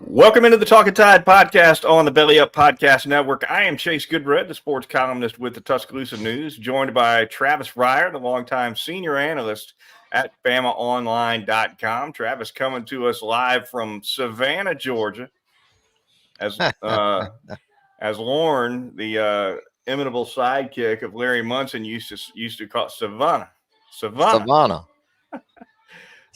Welcome into the Talkin Tide podcast on the Belly Up Podcast Network. I am Chase Goodbread, the sports columnist with the Tuscaloosa News, joined by Travis Reier, the longtime senior analyst at BamaOnline.com. Travis coming to us live from Savannah, Georgia, as Lauren, the imitable sidekick of Larry Munson, used to call Savannah. Savannah.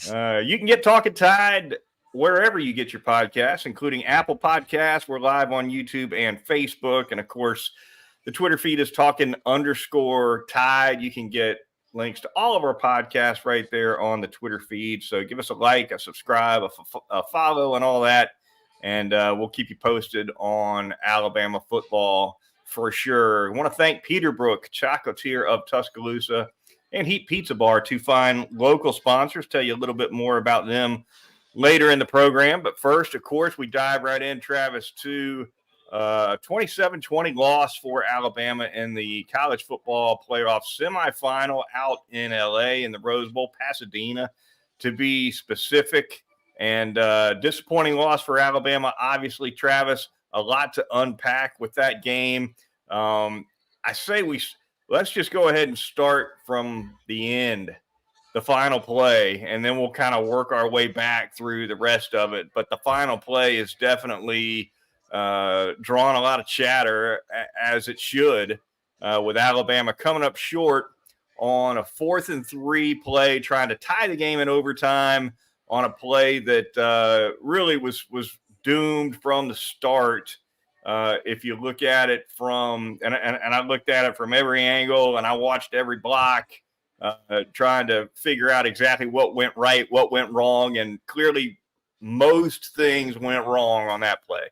You can get Talkin Tide wherever you get your podcasts, including Apple Podcasts. We're live on YouTube and Facebook. And of course, the Twitter feed is Talkin_Tide. You can get links to all of our podcasts right there on the Twitter feed. So give us a like, a subscribe, a follow, and all that. And we'll keep you posted on Alabama football for sure. I want to thank Peter Brook, chocolatier of Tuscaloosa, and Heat Pizza Bar, two fine local sponsors. Tell you a little bit more about them later in the program. But first, of course, we dive right in, Travis, to 27-20 loss for Alabama in the college football playoff semifinal out in L.A. in the Rose Bowl, Pasadena, to be specific. And disappointing loss for Alabama. Obviously, Travis, a lot to unpack with that game. I say let's just go ahead and start from the end, the final play, and then we'll kind of work our way back through the rest of it. But the final play is definitely drawn a lot of chatter, as it should, with Alabama coming up short on a 4th and 3 play, trying to tie the game in overtime on a play that really was doomed from the start. If you look at it from, and I looked at it from every angle, and I watched every block, trying to figure out exactly what went right, what went wrong, and clearly most things went wrong on that play.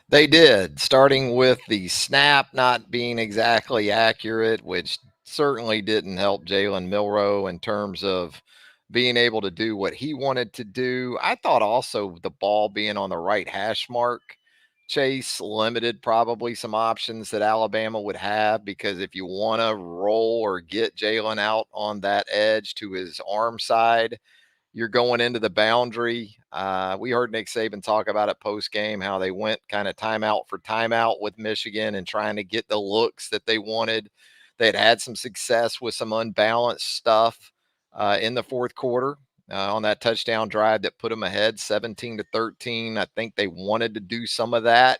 They did, starting with the snap not being exactly accurate, which certainly didn't help Jalen Milroe in terms of being able to do what he wanted to do. I thought also the ball being on the right hash mark, Chase, limited probably some options that Alabama would have, because if you want to roll or get Jalen out on that edge to his arm side, you're going into the boundary. We heard Nick Saban talk about it post game, how they went kind of timeout for timeout with Michigan and trying to get the looks that they wanted. They had some success with some unbalanced stuff in the fourth quarter on that touchdown drive that put them ahead 17-13. I think they wanted to do some of that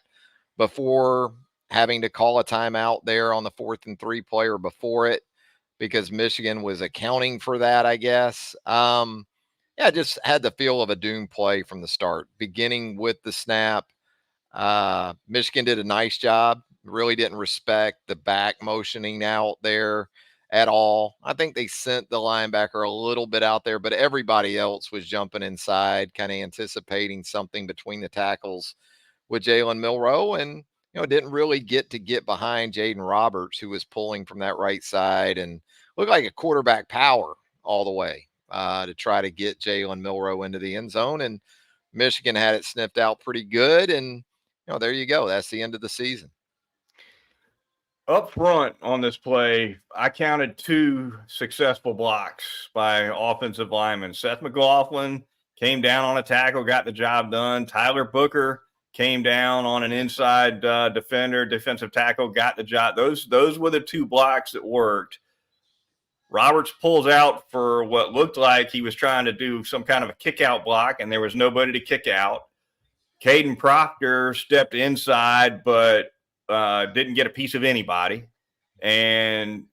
before having to call a timeout there on the 4th and 3 play or before it, because Michigan was accounting for that, I guess. Yeah, just had the feel of a doom play from the start, beginning with the snap. Michigan did a nice job. Really didn't respect the back motioning out there at all. I think they sent the linebacker a little bit out there, but everybody else was jumping inside, kind of anticipating something between the tackles with Jalen Milroe, and didn't really get behind Jaden Roberts, who was pulling from that right side and looked like a quarterback power all the way to try to get Jalen Milroe into the end zone. And Michigan had it sniffed out pretty good. And, there you go. That's the end of the season. Up front on this play, I counted 2 successful blocks by offensive linemen. Seth McLaughlin came down on a tackle, got the job done. Tyler Booker came down on an inside defensive tackle, got the job. Those were the 2 blocks that worked. Roberts pulls out for what looked like he was trying to do some kind of a kick-out block, and there was nobody to kick out. Caden Proctor stepped inside, but didn't get a piece of anybody. And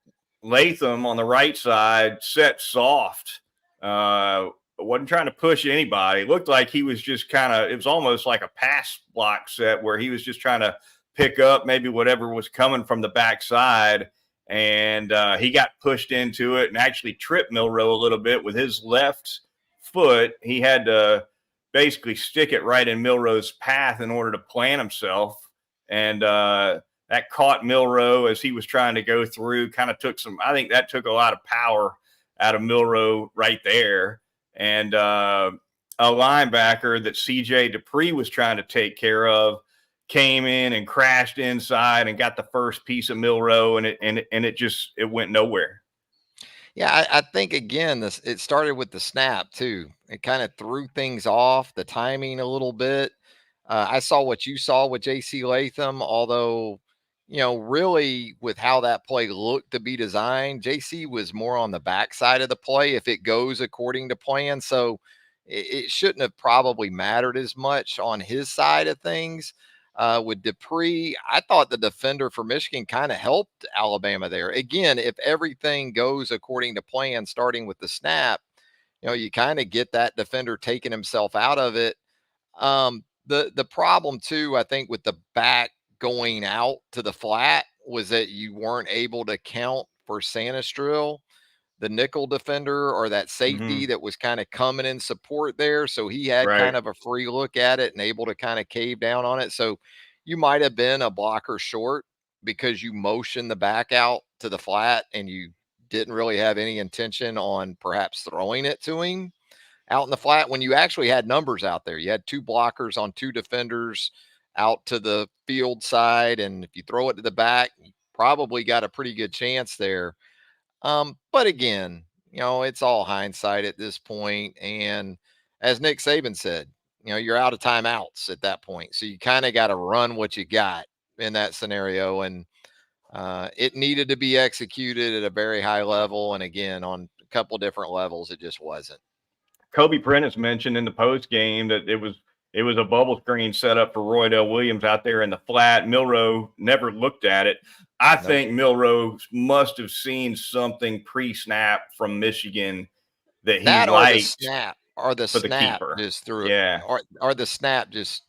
Latham on the right side set soft. Wasn't trying to push anybody. Looked like he was just it was almost like a pass block set where he was just trying to pick up maybe whatever was coming from the backside. And he got pushed into it and actually tripped Milroe a little bit with his left foot. He had to basically stick it right in Milroe's path in order to plant himself. And that caught Milroe as he was trying to go through, I think that took a lot of power out of Milroe right there. And a linebacker that C.J. Dupree was trying to take care of came in and crashed inside and got the first piece of Milroe, and it went nowhere. Yeah, I think again, it started with the snap too. It kind of threw things off, the timing a little bit. I saw what you saw with J.C. Latham, although, really with how that play looked to be designed, J.C. was more on the backside of the play if it goes according to plan. So it shouldn't have probably mattered as much on his side of things. With Dupree, I thought the defender for Michigan kind of helped Alabama there. Again, if everything goes according to plan, starting with the snap, you kind of get that defender taking himself out of it. The problem too, I think, with the back going out to the flat was that you weren't able to count for Sanistril, the nickel defender, or that safety that was kind of coming in support there. So he had Right. kind of a free look at it and able to kind of cave down on it. So you might have been a blocker short because you motioned the back out to the flat and you didn't really have any intention on perhaps throwing it to him out in the flat when you actually had numbers out there. You had two blockers on two defenders out to the field side. And if you throw it to the back, you probably got a pretty good chance there. But again, it's all hindsight at this point. And as Nick Saban said, you're out of timeouts at that point. So you kind of got to run what you got in that scenario. And it needed to be executed at a very high level. And again, on a couple different levels, it just wasn't. Kobe Prentice mentioned in the post game that it was a bubble screen set up for Roydell Williams out there in the flat. Milroe never looked at it. I Nope. think Milroe must have seen something pre-snap from Michigan that he That or the liked snap, or the for the snap keeper. just threw it, Yeah. or the snap just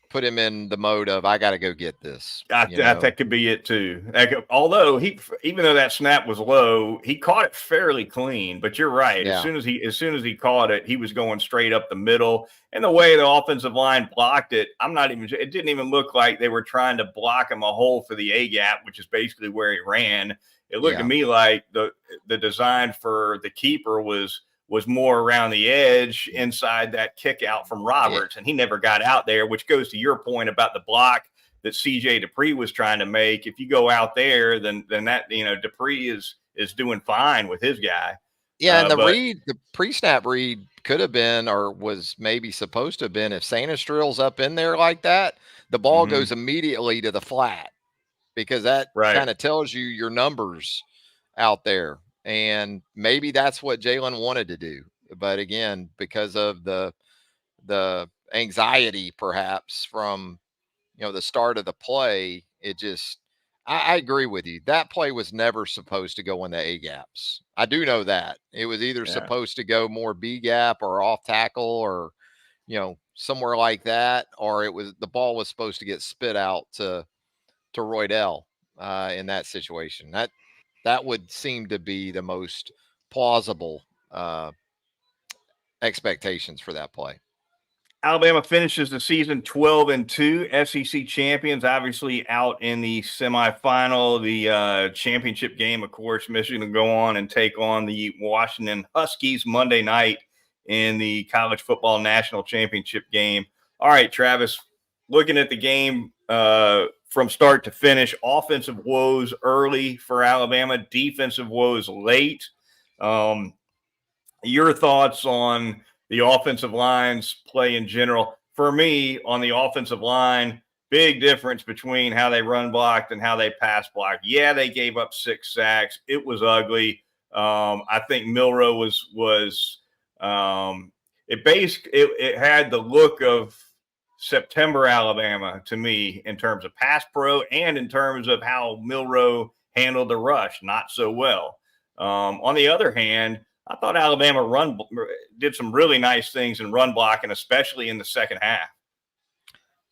put him in the mode of I got to go get this. That could be it too. Although even though that snap was low, he caught it fairly clean. But you're right. As Yeah, soon as he caught it, he was going straight up the middle. And the way the offensive line blocked it, it didn't even look like they were trying to block him a hole for the A gap, which is basically where he ran. It looked to yeah, me like the design for the keeper was more around the edge inside that kick out from yeah, Roberts, and he never got out there, which goes to your point about the block that CJ Dupree was trying to make. If you go out there, then that Dupree is doing fine with his guy. yeah. And But the pre-snap read could have been, or was maybe supposed to have been, if Sanistril's up in there like that, the ball mm-hmm, goes immediately to the flat because that right, kind of tells you your numbers out there. And maybe that's what Jalen wanted to do. But again, because of the anxiety perhaps from the start of the play, it just I agree with you. That play was never supposed to go in the A gaps. I do know that. It was either yeah. supposed to go more B gap or off tackle or somewhere like that, or the ball was supposed to get spit out to Roydell in that situation. That would seem to be the most plausible expectations for that play. Alabama finishes the season 12-2, SEC champions, obviously out in the semifinal. The championship game, of course, Michigan will go on and take on the Washington Huskies Monday night in the college football national championship game. All right, Travis, looking at the game from start to finish, offensive woes early for Alabama, defensive woes late. Your thoughts on the offensive line's play in general? For me, on the offensive line, big difference between how they run blocked and how they pass blocked. Yeah, they gave up 6 sacks. It was ugly. I think Milroe was it had the look of September Alabama to me in terms of pass pro and in terms of how Milroe handled the rush, not so well. On the other hand, I thought Alabama did some really nice things in run blocking, especially in the second half.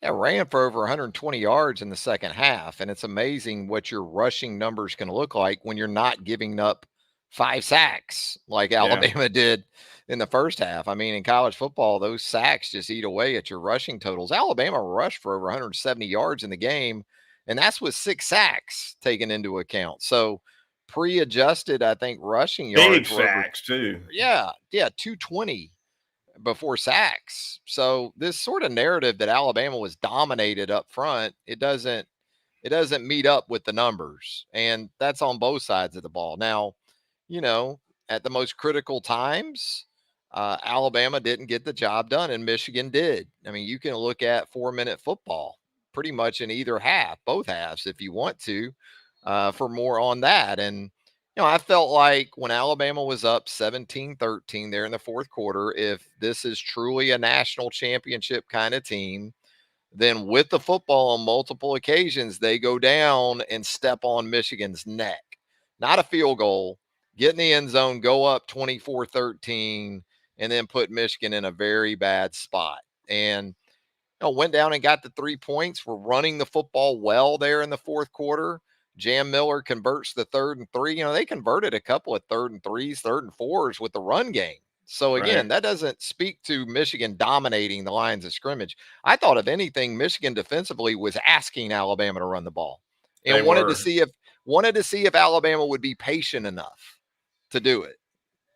Yeah, ran for over 120 yards in the second half. And it's amazing what your rushing numbers can look like when you're not giving up 5 sacks like Yeah. Alabama did in the first half. I mean, in college football, those sacks just eat away at your rushing totals. Alabama rushed for over 170 yards in the game, and that's with 6 sacks taken into account. So pre-adjusted, I think rushing Big yards were over, sacks, too. yeah, 220 before sacks. So this sort of narrative that Alabama was dominated up front, it doesn't meet up with the numbers. And that's on both sides of the ball. Now, at the most critical times, Alabama didn't get the job done, and Michigan did. I mean, you can look at 4-minute football pretty much in either half, both halves, if you want to, for more on that. And, I felt like when Alabama was up 17-13 there in the fourth quarter, if this is truly a national championship kind of team, then with the football on multiple occasions, they go down and step on Michigan's neck. Not a field goal, get in the end zone, go up 24-13, and then put Michigan in a very bad spot. And went down and got the 3 points. We're running the football well there in the fourth quarter. Jam Miller converts the 3rd and 3. They converted a couple of 3rd and 3s, 3rd and 4s with the run game. So again, Right. that doesn't speak to Michigan dominating the lines of scrimmage. I thought, if anything, Michigan defensively was asking Alabama to run the ball They and wanted to were. see if Alabama would be patient enough to do it.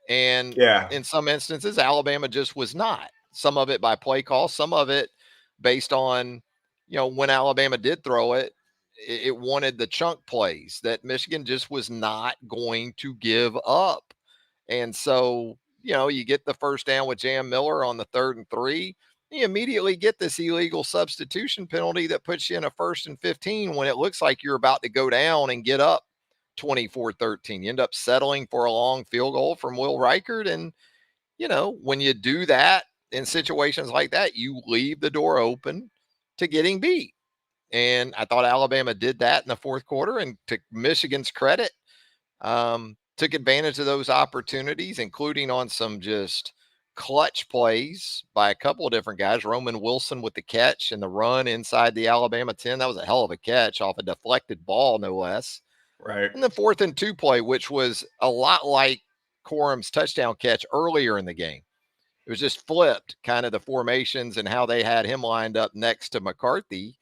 And Yeah. in some instances, Alabama just was not. Some of it by play call, some of it based on, when Alabama did throw it, it wanted the chunk plays that Michigan just was not going to give up. And so, you get the first down with Jam Miller on the 3rd and 3. You immediately get this illegal substitution penalty that puts you in a 1st and 15 when it looks like you're about to go down and get up 24-13. You end up settling for a long field goal from Will Reichert. And, when you do that in situations like that, you leave the door open to getting beat. And I thought Alabama did that in the fourth quarter. And to Michigan's credit, took advantage of those opportunities, including on some just clutch plays by a couple of different guys. Roman Wilson with the catch and the run inside the Alabama 10. That was a hell of a catch off a deflected ball, no less. Right. And the 4th and 2 play, which was a lot like Corum's touchdown catch earlier in the game. It was just flipped, kind of the formations and how they had him lined up next to McCarthy.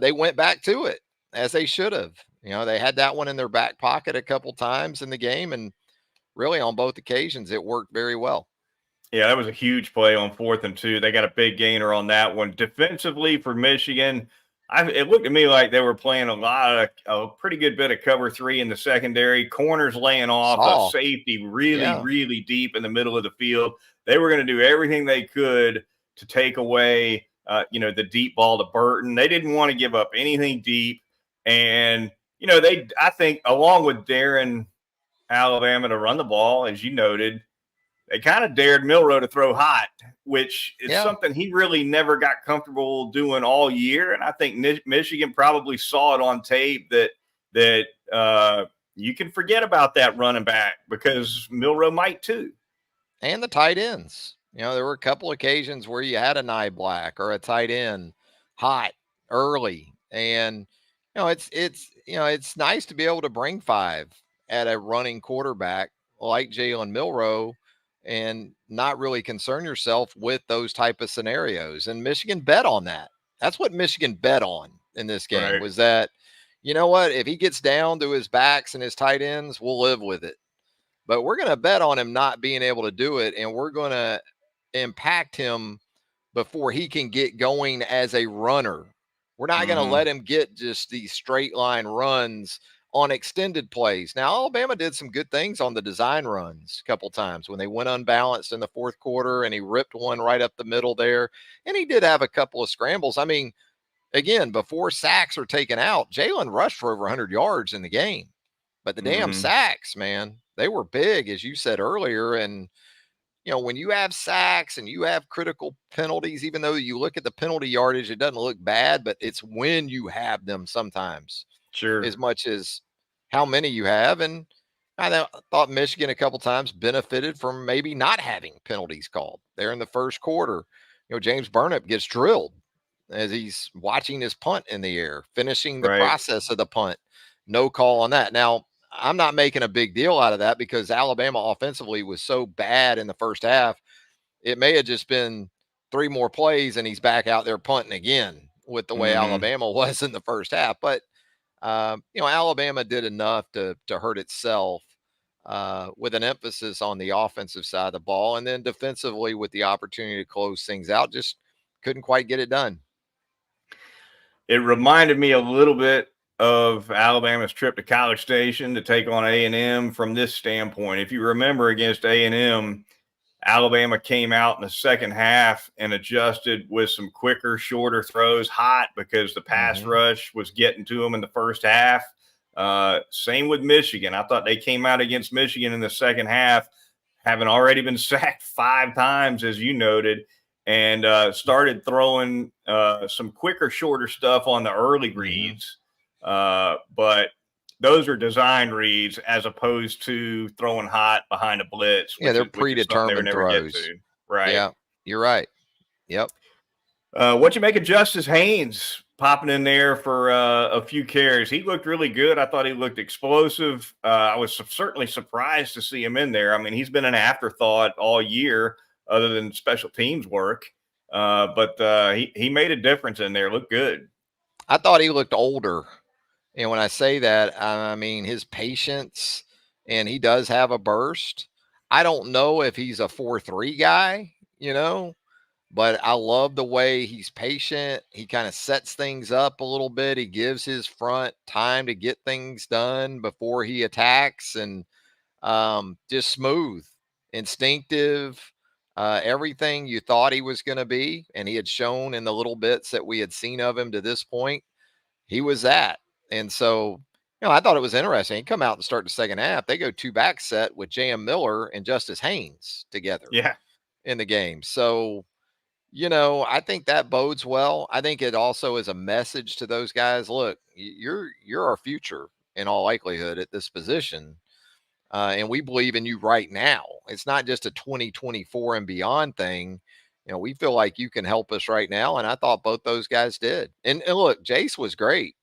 They went back to it, as they should have. They had that one in their back pocket a couple times in the game, and really on both occasions, it worked very well. Yeah, that was a huge play on 4th and 2. They got a big gainer on that one. Defensively for Michigan, it looked to me like they were playing a pretty good bit of cover 3 in the secondary. Corners laying off a safety really, Yeah. really deep in the middle of the field. They were going to do everything they could to take away, the deep ball to Burton. They didn't want to give up anything deep. And, I think along with daring Alabama to run the ball, as you noted, they kind of dared Milroe to throw hot, which is something he really never got comfortable doing all year. And I think Michigan probably saw it on tape that you can forget about that running back because Milroe might too. And the tight ends. There were a couple occasions where you had a Nye Black or a tight end hot early. And, it's nice to be able to bring 5 at a running quarterback like Jalen Milroe and not really concern yourself with those type of scenarios. And Michigan bet on that. That's what Michigan bet on in this game, Right. was that, what, if he gets down to his backs and his tight ends, we'll live with it. But we're going to bet on him not being able to do it, and we're going to impact him before he can get going as a runner. We're not going to let him get just these straight line runs on extended plays. Now, Alabama did some good things on the design runs a couple times when they went unbalanced in the fourth quarter, and he ripped one right up the middle there. And he did have a couple of scrambles. I mean, again, before sacks are taken out, Jalen rushed for over 100 yards in the game. But the damn sacks, man, they were big, as you said earlier. And, when you have sacks and you have critical penalties, even though you look at the penalty yardage, it doesn't look bad, but it's when you have them sometimes. Sure. As much as how many you have. And I thought Michigan a couple times benefited from maybe not having penalties called there in the first quarter. James Burnip gets drilled as he's watching his punt in the air, finishing the process of the punt. No call on that. Now, I'm not making a big deal out of that because Alabama offensively was so bad in the first half. It may have just been 3 more plays and he's back out there punting again with the way Alabama was in the first half. But, Alabama did enough to hurt itself with an emphasis on the offensive side of the ball. And then defensively with the opportunity to close things out, just couldn't quite get it done. It reminded me a little bit of Alabama's trip to College Station to take on A&M from this standpoint. If you remember against A&M, Alabama came out in the second half and adjusted with some quicker, shorter throws, hot because the pass rush was getting to them in the first half. Same with Michigan. I thought they came out against Michigan in the second half, having already been sacked 5 times, as you noted, and started throwing some quicker, shorter stuff on the early reads. But those are design reads as opposed to throwing hot behind a blitz. Yeah, they're predetermined throws. Right. Yeah, you're right. Yep. What you make of Justice Haynes popping in there for a few carries? He looked really good. I thought he looked explosive. I was certainly surprised to see him in there. I mean, he's been an afterthought all year other than special teams work. But he made a difference in there. Looked good. I thought he looked older. And when I say that, I mean his patience, and he does have a burst. I don't know if he's a 4-3 guy, but I love the way he's patient. He kind of sets things up a little bit. He gives his front time to get things done before he attacks, and just smooth, instinctive, everything you thought he was going to be. And he had shown in the little bits that we had seen of him to this point, he was that. And so, I thought it was interesting. He come out and start the second half. They go 2-back set with J.M. Miller and Justice Haynes together in the game. So, I think that bodes well. I think it also is a message to those guys. Look, you're our future in all likelihood at this position. And we believe in you right now. It's not just a 2024 and beyond thing. We feel like you can help us right now. And I thought both those guys did. And look, Jace was great.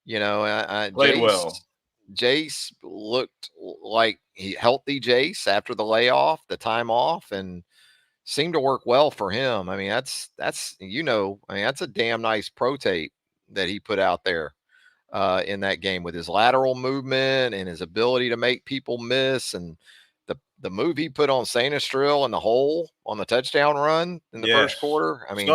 Played well. Jace looked like healthy Jace after the layoff, the time off, and seemed to work well for him. I mean, that's that's a damn nice pro tape that he put out there in that game with his lateral movement and his ability to make people miss, and the move he put on Saint Estrell in the hole on the touchdown run in the first quarter. I mean,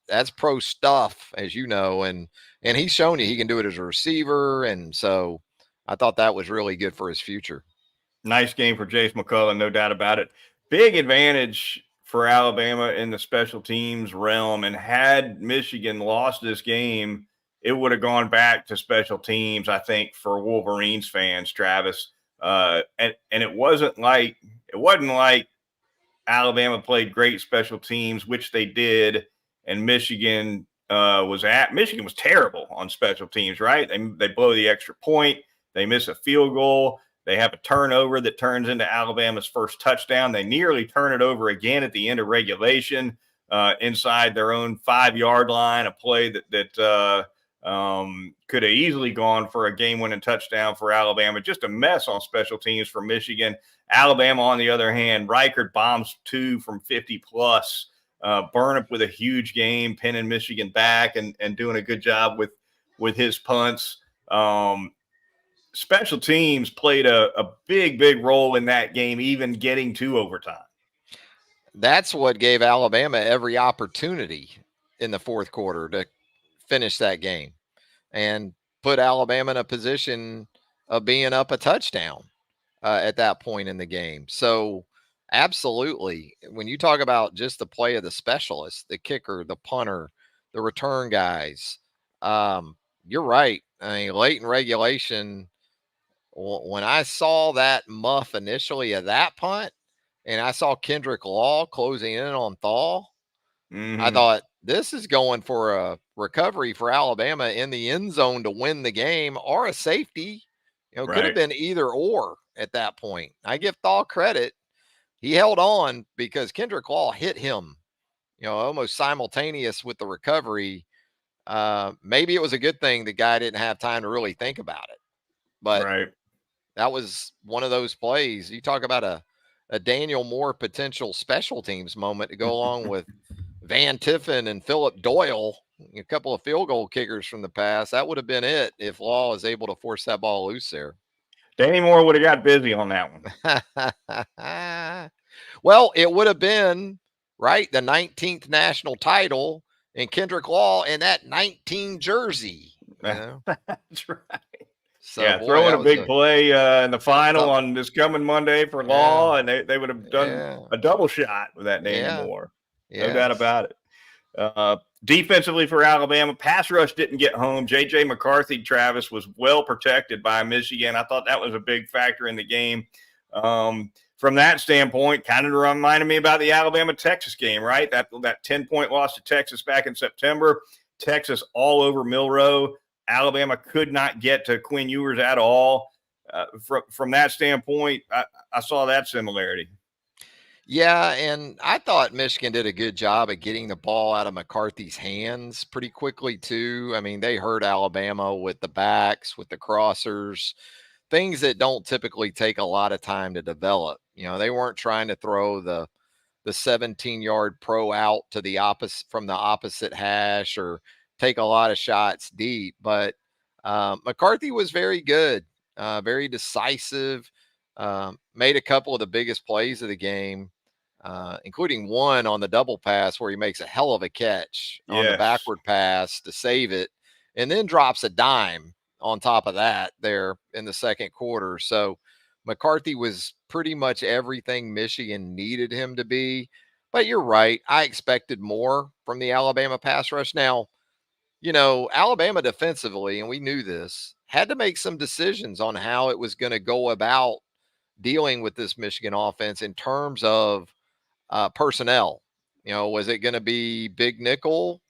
that's pro stuff, as you know, and he's shown you he can do it as a receiver. And so I thought that was really good for his future. Nice game for Jace McCullough, no doubt about it. Big advantage for Alabama in the special teams realm. And had Michigan lost this game, it would have gone back to special teams, I think, for Wolverines fans, Travis. And it wasn't like Alabama played great special teams, which they did, and Michigan was terrible on special teams, right? They blow the extra point, they miss a field goal, they have a turnover that turns into Alabama's first touchdown. They nearly turn it over again at the end of regulation inside their own 5-yard line, a play that could have easily gone for a game-winning touchdown for Alabama. Just a mess on special teams for Michigan. Alabama, on the other hand, Reichert bombs 2 from 50-plus. Burnip with a huge game, pinning Michigan back and doing a good job with his punts. Special teams played a big role in that game, even getting to overtime. That's what gave Alabama every opportunity in the fourth quarter to finish that game and put Alabama in a position of being up a touchdown at that point in the game. So absolutely, when you talk about just the play of the specialists, the kicker, the punter, the return guys, you're right. I mean, late in regulation, when I saw that muff initially of that punt, and I saw Kendrick Law closing in on Thaw, I thought this is going for a recovery for Alabama in the end zone to win the game, or a safety. Could have been either or at that point. I give Thaw credit. He held on because Kendrick Law hit him, almost simultaneous with the recovery. Maybe it was a good thing the guy didn't have time to really think about it. But that was one of those plays. You talk about a Daniel Moore potential special teams moment to go along with Van Tiffen and Philip Doyle, a couple of field goal kickers from the past. That would have been it if Law is able to force that ball loose there. Danny Moore would have got busy on that one. Well, it would have been, right, the 19th national title and Kendrick Law in that 19 jersey. You know? That's right. So, Yeah, boy, throwing that a was big play in the final something. on this coming Monday for Yeah, Law, and they would have done yeah, a double shot with that Danny yeah, Moore. No doubt yes. about it. Defensively for Alabama, pass rush didn't get home. J.J. McCarthy, Travis, was well protected by Michigan. I thought that was a big factor in the game. From that standpoint, kind of reminded me about the Alabama-Texas game, right? That 10-point loss to Texas back in September. Texas all over Milroe. Alabama could not get to Quinn Ewers at all. From that standpoint, I saw that similarity. Yeah, and I thought Michigan did a good job of getting the ball out of McCarthy's hands pretty quickly, too. I mean, they hurt Alabama with the backs, with the crossers, things that don't typically take a lot of time to develop. You know, they weren't trying to throw the 17-yard pro out to the opposite from the opposite hash or take a lot of shots deep. But McCarthy was very good, very decisive, made a couple of the biggest plays of the game, including one on the double pass where he makes a hell of a catch on the Yes. backward pass to save it, and then drops a dime on top of that there in the second quarter. So McCarthy was pretty much everything Michigan needed him to be. But you're right. I expected more from the Alabama pass rush. Now, you know, Alabama defensively, and we knew this, had to make some decisions on how it was going to go about dealing with this Michigan offense in terms of personnel. You know, was it going to be big nickel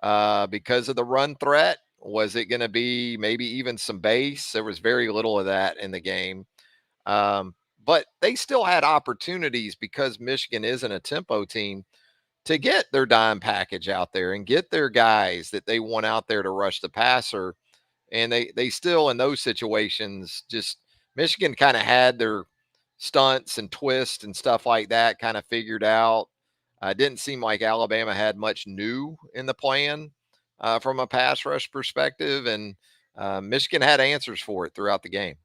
because of the run threat? Was it going to be maybe even some base? There was very little of that in the game. But they still had opportunities because Michigan isn't a tempo team to get their dime package out there and get their guys that they want out there to rush the passer. And they still in those situations, just Michigan kind of had their stunts and twists and stuff like that kind of figured out. Didn't seem like Alabama had much new in the plan from a pass rush perspective, and Michigan had answers for it throughout the game.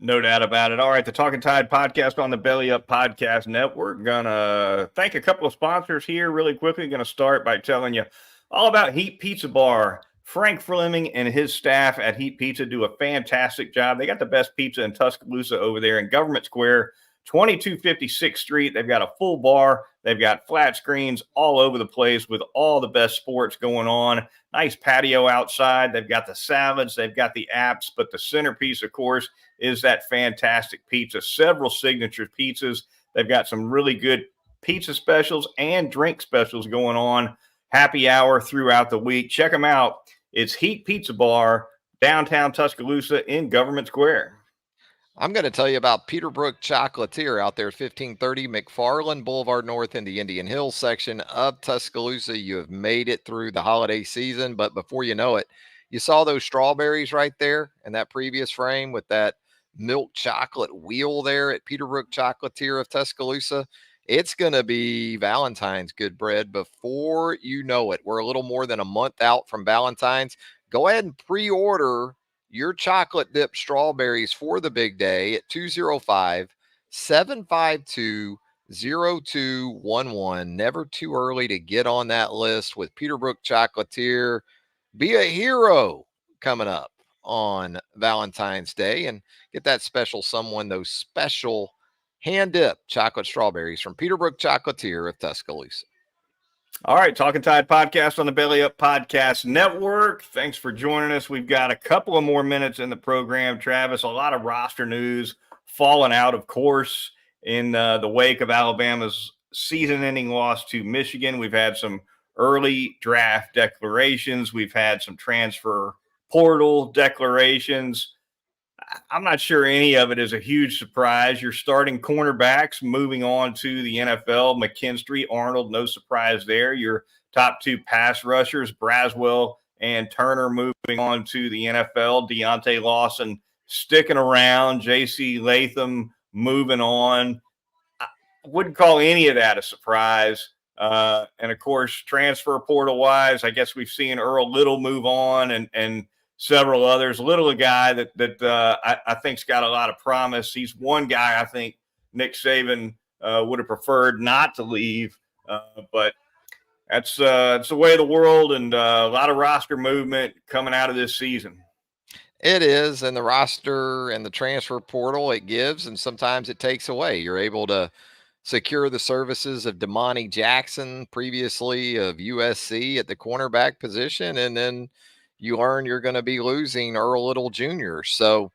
No doubt about it. All right, the Talkin Tide podcast on the Belly Up Podcast Network. Gonna thank a couple of sponsors here really quickly. Gonna start by telling you all about Heat Pizza Bar. Frank Fleming and his staff at Heat Pizza do a fantastic job. They got the best pizza in Tuscaloosa over there in Government Square, 2256th Street. They've got a full bar. They've got flat screens all over the place with all the best sports going on. Nice patio outside. They've got the salads. They've got the apps. But the centerpiece, of course, is that fantastic pizza. Several signature pizzas. They've got some really good pizza specials and drink specials going on. Happy hour throughout the week. Check them out. It's Heat Pizza Bar, downtown Tuscaloosa in Government Square. I'm going to tell you about Brook Chocolatier out there at 1530 McFarland Boulevard North in the Indian Hills section of Tuscaloosa. You have made it through the holiday season, but before you know it, you saw those strawberries right there in that previous frame with that milk chocolate wheel there at Brook Chocolatier of Tuscaloosa. It's going to be Valentine's Goodbread before you know it. We're a little more than a month out from Valentine's. Go ahead and pre-order your chocolate dip strawberries for the big day at 205-752-0211. Never too early to get on that list with Brook Chocolatier. Be a hero coming up on Valentine's Day and get that special someone, those special hand dip chocolate strawberries from Brook Chocolatier of Tuscaloosa. All right, Talkin Tide podcast on the Belly Up Podcast Network. Thanks for joining us. We've got a couple of more minutes in the program, Travis. A lot of roster news falling out, of course, in the wake of Alabama's season-ending loss to Michigan. We've had some early draft declarations. We've had some transfer portal declarations. I'm not sure any of it is a huge surprise. Your starting cornerbacks moving on to the NFL, McKinstry, Arnold, no surprise there. Your top two pass rushers, Braswell and Turner, moving on to the NFL. Deontay Lawson sticking around. J.C. Latham moving on. I wouldn't call any of that a surprise. And, of course, transfer portal-wise, I guess we've seen Earl Little move on and several others. Little, a guy that I think's got a lot of promise. He's one guy I think Nick Saban would have preferred not to leave. But It's the way of the world, and a lot of roster movement coming out of this season. It is, and the roster and the transfer portal, it gives and sometimes it takes away. You're able to secure the services of Damani Jackson, previously of USC at the cornerback position, and then you learn you're going to be losing Earl Little Jr. So,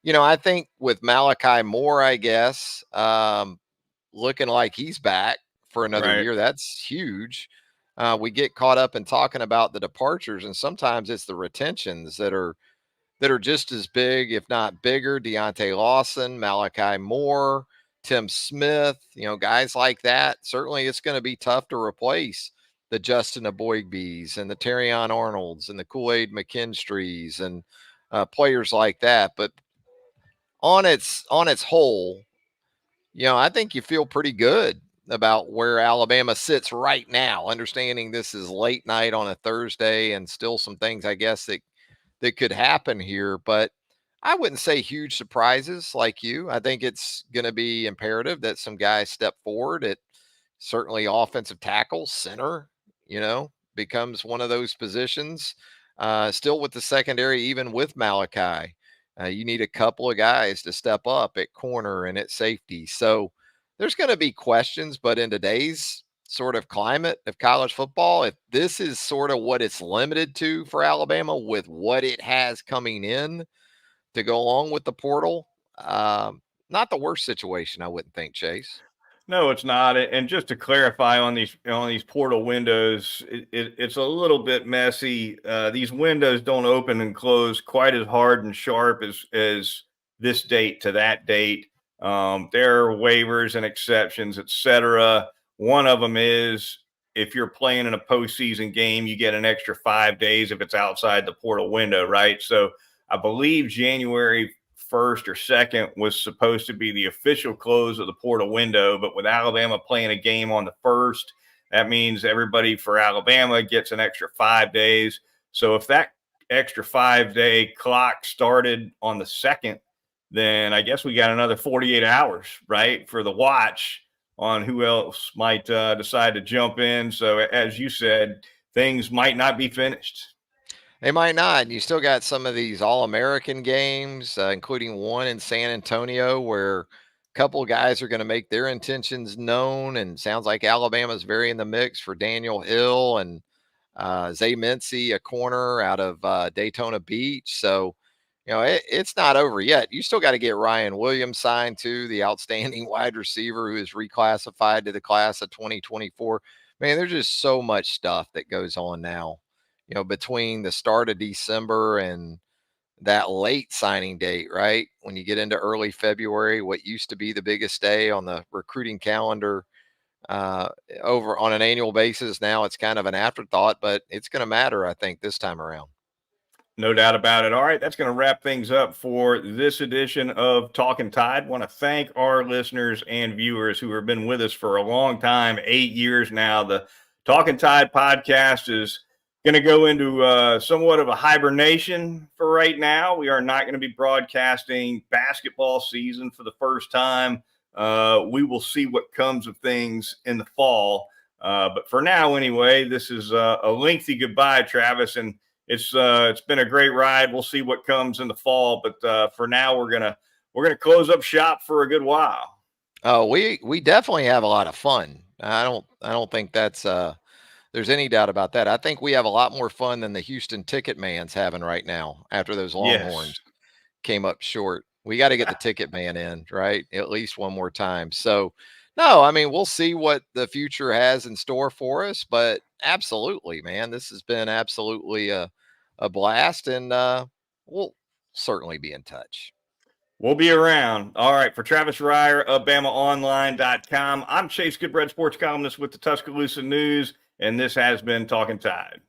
I think with Malachi Moore, I guess, looking like he's back for another Right. year, that's huge. We get caught up in talking about the departures, and sometimes it's the retentions that are just as big, if not bigger. Deontay Lawson, Malachi Moore, Tim Smith, guys like that. Certainly it's going to be tough to replace the Justin Aboigbes and the Terrion Arnolds and the Kool-Aid McKinstries and players like that. But on its whole, I think you feel pretty good about where Alabama sits right now, understanding this is late night on a Thursday and still some things, I guess, that could happen here, but I wouldn't say huge surprises like you. I think it's going to be imperative that some guys step forward at certainly offensive tackle, center, becomes one of those positions. Still with the secondary, even with Malachi, you need a couple of guys to step up at corner and at safety. So there's going to be questions, but in today's sort of climate of college football, if this is sort of what it's limited to for Alabama with what it has coming in to go along with the portal, not the worst situation, I wouldn't think, Chase. No, it's not. And just to clarify on these portal windows, it's a little bit messy. These windows don't open and close quite as hard and sharp as this date to that date. There are waivers and exceptions, etc. One of them is if you're playing in a postseason game, you get an extra 5 days if it's outside the portal window, right? So I believe January 1st or 2nd was supposed to be the official close of the portal window, but with Alabama playing a game on the 1st, that means everybody for Alabama gets an extra 5 days. So if that extra 5 day clock started on the 2nd, then I guess we got another 48 hours, right, for the watch on who else might decide to jump in. So as you said, things might not be finished. They might not. You still got some of these All-American games, including one in San Antonio where a couple of guys are going to make their intentions known. And sounds like Alabama's very in the mix for Daniel Hill and Zay Mincy, a corner out of Daytona Beach. So, it's not over yet. You still got to get Ryan Williams signed too, the outstanding wide receiver who is reclassified to the class of 2024. Man, there's just so much stuff that goes on now, between the start of December and that late signing date, right? When you get into early February, what used to be the biggest day on the recruiting calendar over on an annual basis, now it's kind of an afterthought, but it's going to matter, I think, this time around. No doubt about it. All right, that's going to wrap things up for this edition of Talkin Tide. Want to thank our listeners and viewers who have been with us for a long time, 8 years now. The Talkin Tide podcast is going to go into somewhat of a hibernation for right now. We are not going to be broadcasting basketball season for the first time. We will see what comes of things in the fall. But for now, anyway, this is a lengthy goodbye, Travis, and it's been a great ride. We'll see what comes in the fall, but for now we're gonna close up shop for a good while. Oh, we definitely have a lot of fun. I don't think that's there's any doubt about that. I think we have a lot more fun than the Houston Ticket Man's having right now after those Yes. Longhorns came up short. We got to get the Ticket Man in, right? At least one more time. So, no, I mean, we'll see what the future has in store for us, but absolutely, man, this has been absolutely a blast, and we'll certainly be in touch. We'll be around. All right. For Travis Reier of BamaOnline.com, I'm Chase Goodbread, sports columnist with the Tuscaloosa News, and this has been Talkin Tide.